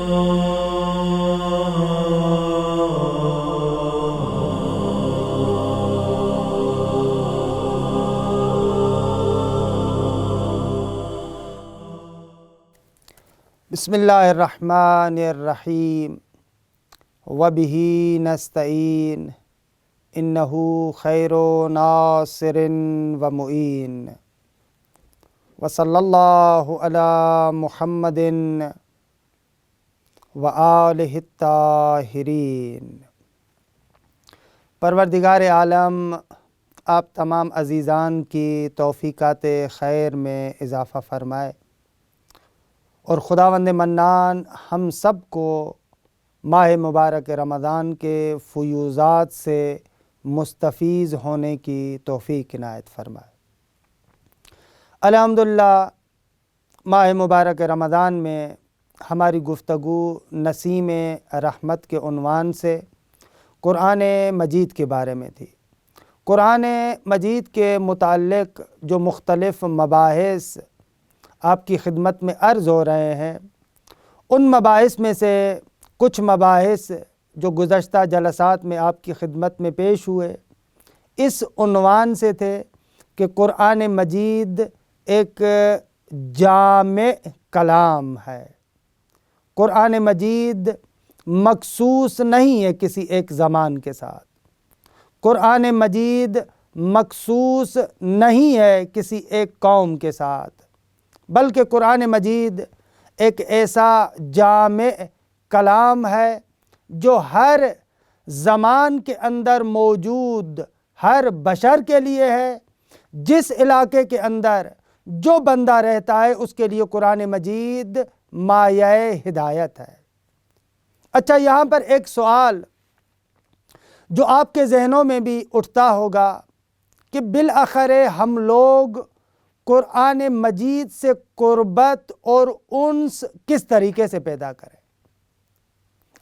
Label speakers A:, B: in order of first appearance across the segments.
A: بسم اللہ الرحمن الرحیم وبہ نستعین انہ خیر ناصر و معین وصلی اللہ علی محمد و آلہ الطاہرین۔ پروردگار عالم آپ تمام عزیزان کی توفیقات خیر میں اضافہ فرمائے اور خداوند منان ہم سب کو ماہ مبارک رمضان کے فیوضات سے مستفیض ہونے کی توفیق عنایت فرمائے۔ الحمدللہ ماہ مبارک رمضان میں ہماری گفتگو نسیم رحمت کے عنوان سے قرآن مجید کے بارے میں تھی۔ قرآن مجید کے متعلق جو مختلف مباحث آپ کی خدمت میں عرض ہو رہے ہیں، ان مباحث میں سے کچھ مباحث جو گزشتہ جلسات میں آپ کی خدمت میں پیش ہوئے اس عنوان سے تھے کہ قرآن مجید ایک جامع کلام ہے۔ قرآن مجید مخصوص نہیں ہے کسی ایک زمان کے ساتھ، قرآن مجید مخصوص نہیں ہے کسی ایک قوم کے ساتھ، بلکہ قرآن مجید ایک ایسا جامع کلام ہے جو ہر زمان کے اندر موجود ہر بشر کے لیے ہے۔ جس علاقے کے اندر جو بندہ رہتا ہے اس کے لیے قرآن مجید مایہ ہدایت ہے۔ اچھا، یہاں پر ایک سوال جو آپ کے ذہنوں میں بھی اٹھتا ہوگا کہ بالآخر ہم لوگ قرآن مجید سے قربت اور انس کس طریقے سے پیدا کریں؟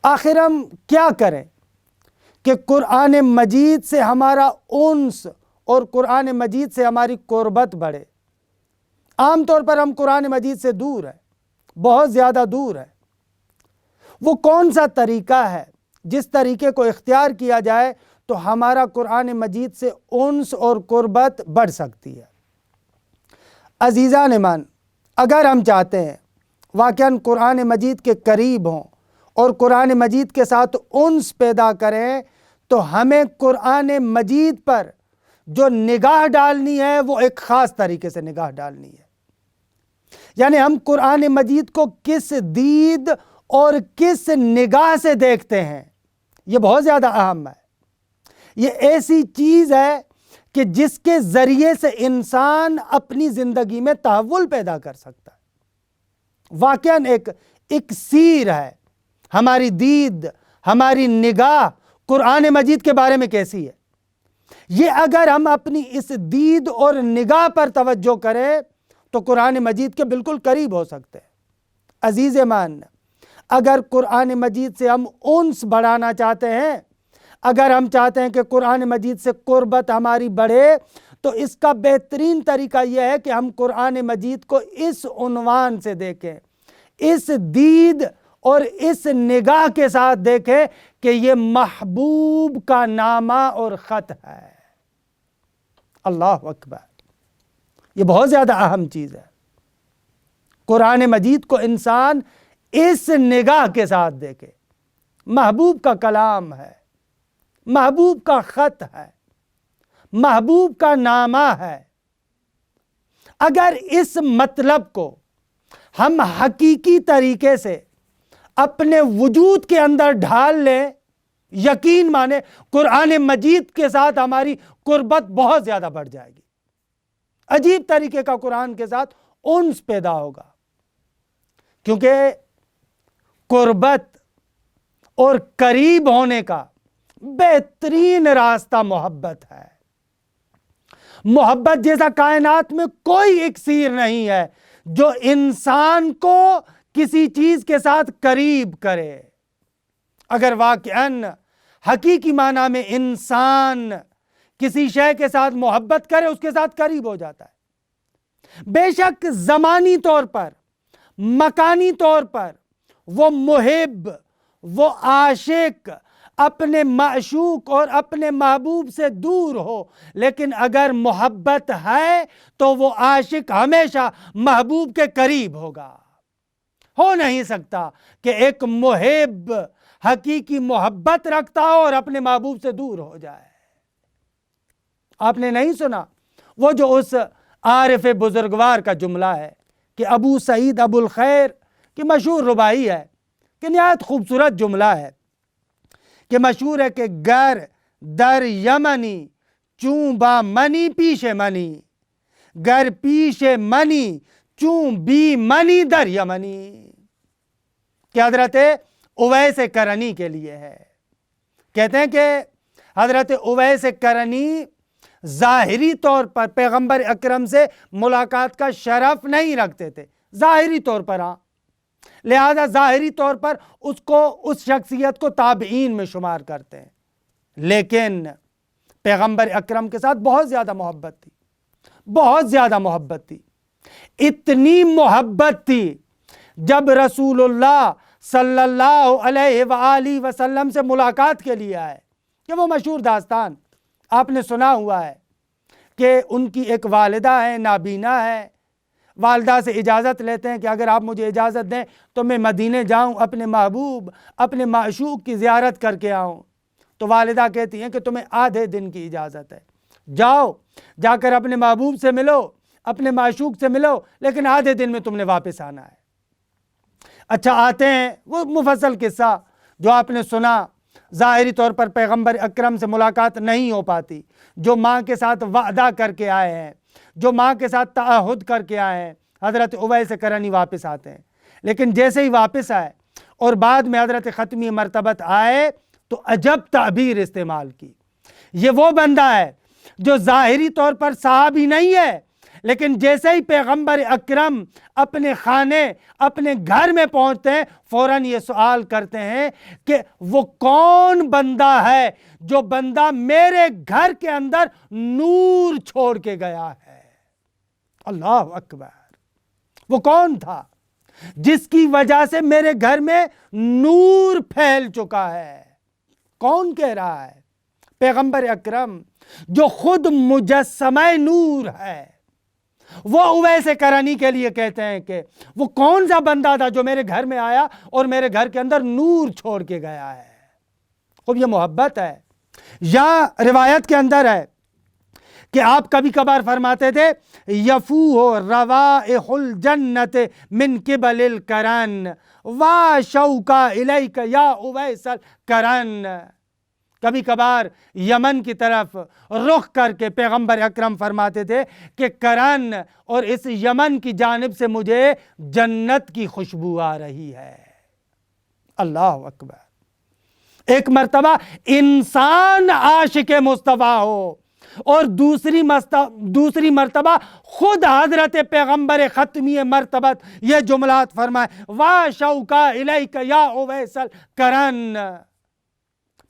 A: آخر ہم کیا کریں کہ قرآن مجید سے ہمارا انس اور قرآن مجید سے ہماری قربت بڑھے؟ عام طور پر ہم قرآن مجید سے دور ہیں، بہت زیادہ دور ہیں۔ وہ کون سا طریقہ ہے جس طریقے کو اختیار کیا جائے تو ہمارا قرآن مجید سے انس اور قربت بڑھ سکتی ہے؟ عزیزان ایمان، اگر ہم چاہتے ہیں واقعاً قرآن مجید کے قریب ہوں اور قرآن مجید کے ساتھ انس پیدا کریں تو ہمیں قرآن مجید پر جو نگاہ ڈالنی ہے وہ ایک خاص طریقے سے نگاہ ڈالنی ہے۔ یعنی ہم قرآن مجید کو کس دید اور کس نگاہ سے دیکھتے ہیں، یہ بہت زیادہ اہم ہے۔ یہ ایسی چیز ہے کہ جس کے ذریعے سے انسان اپنی زندگی میں تحول پیدا کر سکتا ہے۔ واقعاً ایک اکسیر ہے ہماری دید، ہماری نگاہ قرآن مجید کے بارے میں کیسی ہے۔ یہ اگر ہم اپنی اس دید اور نگاہ پر توجہ کریں تو قرآن مجید کے بالکل قریب ہو سکتے ہیں۔ عزیز مان، اگر قرآن مجید سے ہم انس بڑھانا چاہتے ہیں، اگر ہم چاہتے ہیں کہ قرآن مجید سے قربت ہماری بڑھے تو اس کا بہترین طریقہ یہ ہے کہ ہم قرآن مجید کو اس عنوان سے دیکھیں، اس دید اور اس نگاہ کے ساتھ دیکھیں کہ یہ محبوب کا نامہ اور خط ہے۔ اللہ اکبر، یہ بہت زیادہ اہم چیز ہے۔ قرآن مجید کو انسان اس نگاہ کے ساتھ دیکھے، محبوب کا کلام ہے، محبوب کا خط ہے، محبوب کا نامہ ہے۔ اگر اس مطلب کو ہم حقیقی طریقے سے اپنے وجود کے اندر ڈھال لیں، یقین مانے قرآن مجید کے ساتھ ہماری قربت بہت زیادہ بڑھ جائے گی۔ عجیب طریقے کا قرآن کے ساتھ انس پیدا ہوگا، کیونکہ قربت اور قریب ہونے کا بہترین راستہ محبت ہے۔ محبت جیسا کائنات میں کوئی اکسیر نہیں ہے جو انسان کو کسی چیز کے ساتھ قریب کرے۔ اگر واقعاً حقیقی معنی میں انسان کسی شے کے ساتھ محبت کرے اس کے ساتھ قریب ہو جاتا ہے۔ بے شک زمانی طور پر، مکانی طور پر وہ محب، وہ عاشق اپنے معشوق اور اپنے محبوب سے دور ہو، لیکن اگر محبت ہے تو وہ عاشق ہمیشہ محبوب کے قریب ہوگا۔ ہو نہیں سکتا کہ ایک محب حقیقی محبت رکھتا ہو اور اپنے محبوب سے دور ہو جائے۔ آپ نے نہیں سنا وہ جو اس عارف بزرگوار کا جملہ ہے کہ ابو سعید ابو الخیر کی مشہور رباعی ہے کہ نہایت خوبصورت جملہ ہے کہ مشہور ہے کہ گر در یمنی چوں با منی پیش منی، گر پیش منی چوں بی منی در یمنی، کہ حضرت اویس کرنی کے لیے ہے۔ کہتے ہیں کہ حضرت اویس کرنی ظاہری طور پر پیغمبر اکرم سے ملاقات کا شرف نہیں رکھتے تھے، ظاہری طور پر، ہاں، لہذا ظاہری طور پر اس شخصیت کو تابعین میں شمار کرتے ہیں، لیکن پیغمبر اکرم کے ساتھ بہت زیادہ محبت تھی، بہت زیادہ محبت تھی، اتنی محبت تھی جب رسول اللہ صلی اللہ علیہ وآلہ وسلم سے ملاقات کے لیے آئے کہ وہ مشہور داستان آپ نے سنا ہوا ہے کہ ان کی ایک والدہ ہے، نابینا ہے، والدہ سے اجازت لیتے ہیں کہ اگر آپ مجھے اجازت دیں تو میں مدینے جاؤں، اپنے محبوب اپنے معشوق کی زیارت کر کے آؤں۔ تو والدہ کہتی ہیں کہ تمہیں آدھے دن کی اجازت ہے، جاؤ، جا کر اپنے محبوب سے ملو، اپنے معشوق سے ملو، لیکن آدھے دن میں تم نے واپس آنا ہے۔ اچھا، آتے ہیں وہ مفصل قصہ جو آپ نے سنا، ظاہری طور پر پیغمبر اکرم سے ملاقات نہیں ہو پاتی، جو ماں کے ساتھ وعدہ کر کے آئے ہیں، جو ماں کے ساتھ تعہد کر کے آئے ہیں، حضرت اویس کرنی واپس آتے ہیں، لیکن جیسے ہی واپس آئے اور بعد میں حضرت ختمی مرتبت آئے تو عجب تعبیر استعمال کی۔ یہ وہ بندہ ہے جو ظاہری طور پر صحابی نہیں ہے، لیکن جیسے ہی پیغمبر اکرم اپنے خانے اپنے گھر میں پہنچتے ہیں فوراً یہ سوال کرتے ہیں کہ وہ کون بندہ ہے جو بندہ میرے گھر کے اندر نور چھوڑ کے گیا ہے۔ اللہ اکبر، وہ کون تھا جس کی وجہ سے میرے گھر میں نور پھیل چکا ہے؟ کون کہہ رہا ہے؟ پیغمبر اکرم جو خود مجسمہ نور ہے، وہ اویس کرنی کے لیے کہتے ہیں کہ وہ کون سا بندہ تھا جو میرے گھر میں آیا اور میرے گھر کے اندر نور چھوڑ کے گیا ہے۔ خوب یہ محبت ہے۔ یا روایت کے اندر ہے کہ آپ کبھی کبھار فرماتے تھے یفوہ روائح الجنت من قبل القرن وا شوقا الیک یا اویس القرن۔ کبھی کبھار یمن کی طرف رخ کر کے پیغمبر اکرم فرماتے تھے کہ کرن اور اس یمن کی جانب سے مجھے جنت کی خوشبو آ رہی ہے۔ اللہ اکبر۔ ایک مرتبہ انسان عاشق مصطفیٰ ہو اور دوسری مرتبہ خود حضرت پیغمبر ختمی مرتبت یہ جملات فرمائے وا شوقا الیک یا اویس القرن،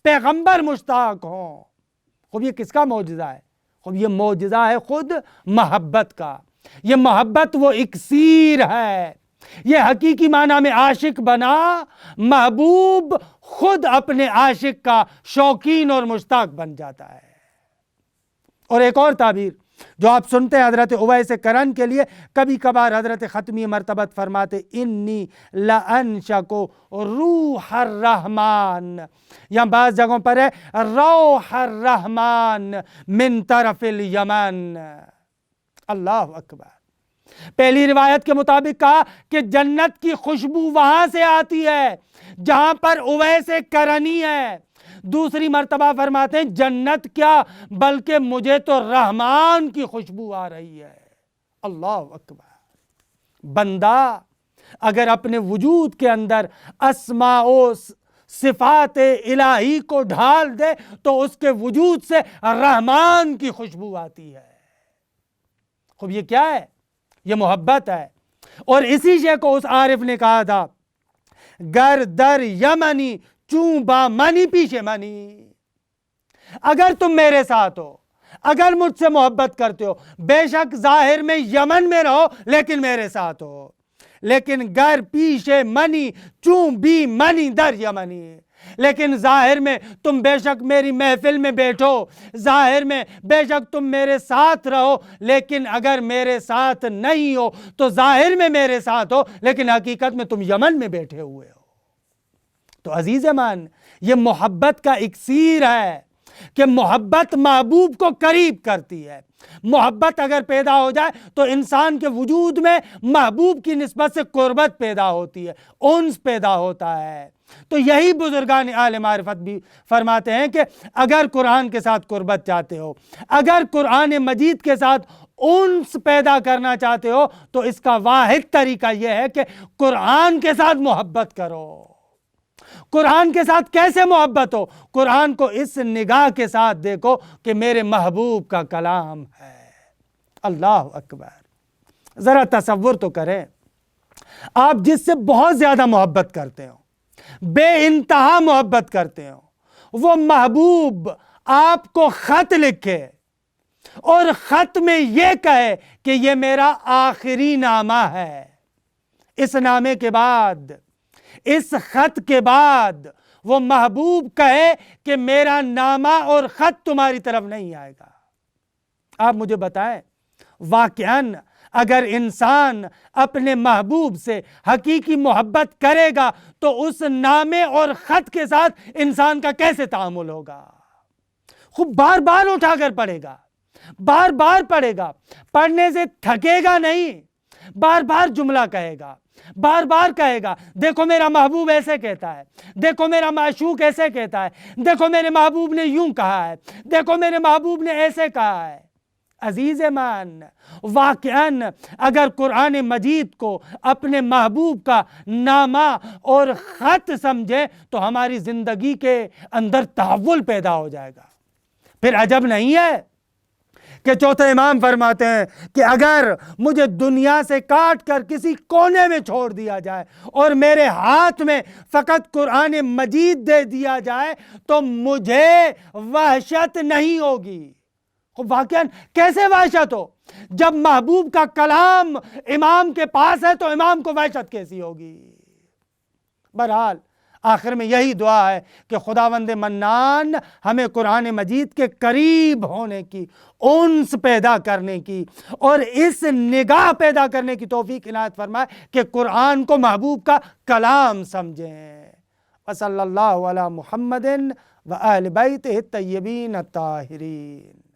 A: پیغمبر مشتاق ہوں۔ خب یہ کس کا معجزہ ہے؟ خب یہ معجزہ ہے خود محبت کا۔ یہ محبت وہ اکسیر ہے، یہ حقیقی معنی میں عاشق بنا محبوب خود اپنے عاشق کا شوقین اور مشتاق بن جاتا ہے۔ اور ایک اور تعبیر جو آپ سنتے ہیں حضرت اویس کرن کے لیے، کبھی کبھار حضرت ختمی مرتبت فرماتے انی لانشق روح الرحمن، یا بعض جگہوں پر ہے روح الرحمن من طرف الیمن۔ اللہ اکبر۔ پہلی روایت کے مطابق کہا کہ جنت کی خوشبو وہاں سے آتی ہے جہاں پر اویس کرنی ہے۔ دوسری مرتبہ فرماتے ہیں جنت کیا بلکہ مجھے تو رحمان کی خوشبو آ رہی ہے۔ اللہ اکبر۔ بندہ اگر اپنے وجود کے اندر اسماء و صفات الہی کو ڈھال دے تو اس کے وجود سے رحمان کی خوشبو آتی ہے۔ خوب یہ کیا ہے؟ یہ محبت ہے۔ اور اسی شے کو اس عارف نے کہا تھا گر در یمنی چوں با منی پیچھے منی، اگر تم میرے ساتھ ہو، اگر مجھ سے محبت کرتے ہو، بے شک ظاہر میں یمن میں رہو لیکن میرے ساتھ ہو، لیکن گر پیش منی چوں بھی منی در یمنی، لیکن ظاہر میں تم بے شک میری محفل میں بیٹھو، ظاہر میں بے شک تم میرے ساتھ رہو، لیکن اگر میرے ساتھ نہیں ہو تو ظاہر میں میرے ساتھ ہو لیکن حقیقت میں تم یمن میں بیٹھے ہوئے ہو۔ تو عزیزان، یہ محبت کا اکسیر ہے کہ محبت محبوب کو قریب کرتی ہے۔ محبت اگر پیدا ہو جائے تو انسان کے وجود میں محبوب کی نسبت سے قربت پیدا ہوتی ہے، انس پیدا ہوتا ہے۔ تو یہی بزرگان اہل معرفت بھی فرماتے ہیں کہ اگر قرآن کے ساتھ قربت چاہتے ہو، اگر قرآن مجید کے ساتھ انس پیدا کرنا چاہتے ہو تو اس کا واحد طریقہ یہ ہے کہ قرآن کے ساتھ محبت کرو۔ قرآن کے ساتھ کیسے محبت ہو؟ قرآن کو اس نگاہ کے ساتھ دیکھو کہ میرے محبوب کا کلام ہے۔ اللہ اکبر! ذرا تصور تو کریں، آپ جس سے بہت زیادہ محبت کرتے ہو، بے انتہا محبت کرتے ہو، وہ محبوب آپ کو خط لکھے اور خط میں یہ کہے کہ یہ میرا آخری نامہ ہے، اس نامے کے بعد، اس خط کے بعد وہ محبوب کہے کہ میرا نامہ اور خط تمہاری طرف نہیں آئے گا۔ آپ مجھے بتائیں، واقعاً اگر انسان اپنے محبوب سے حقیقی محبت کرے گا تو اس نامے اور خط کے ساتھ انسان کا کیسے تعامل ہوگا؟ خوب بار بار اٹھا کر پڑھے گا، بار بار پڑھے گا، پڑھنے سے تھکے گا نہیں، بار بار جملہ کہے گا، بار بار کہے گا، دیکھو میرا محبوب ایسے کہتا ہے، دیکھو میرا معشوق ایسے کہتا ہے، دیکھو میرے محبوب نے یوں کہا ہے، دیکھو میرے محبوب نے ایسے کہا ہے۔ عزیز مان، واقعاً اگر قرآن مجید کو اپنے محبوب کا نامہ اور خط سمجھیں تو ہماری زندگی کے اندر تحول پیدا ہو جائے گا۔ پھر عجب نہیں ہے کہ چوتھے امام فرماتے ہیں کہ اگر مجھے دنیا سے کاٹ کر کسی کونے میں چھوڑ دیا جائے اور میرے ہاتھ میں فقط قرآن مجید دے دیا جائے تو مجھے وحشت نہیں ہوگی۔ واقعاً کیسے وحشت ہو؟ جب محبوب کا کلام امام کے پاس ہے تو امام کو وحشت کیسی ہوگی؟ بہرحال آخر میں یہی دعا ہے کہ خداوند منان ہمیں قرآن مجید کے قریب ہونے کی، انس پیدا کرنے کی اور اس نگاہ پیدا کرنے کی توفیق عنایت فرمائے کہ قرآن کو محبوب کا کلام سمجھیں۔ وصلی اللہ علی محمد و آل بیتہ الطیبین الطاہرین۔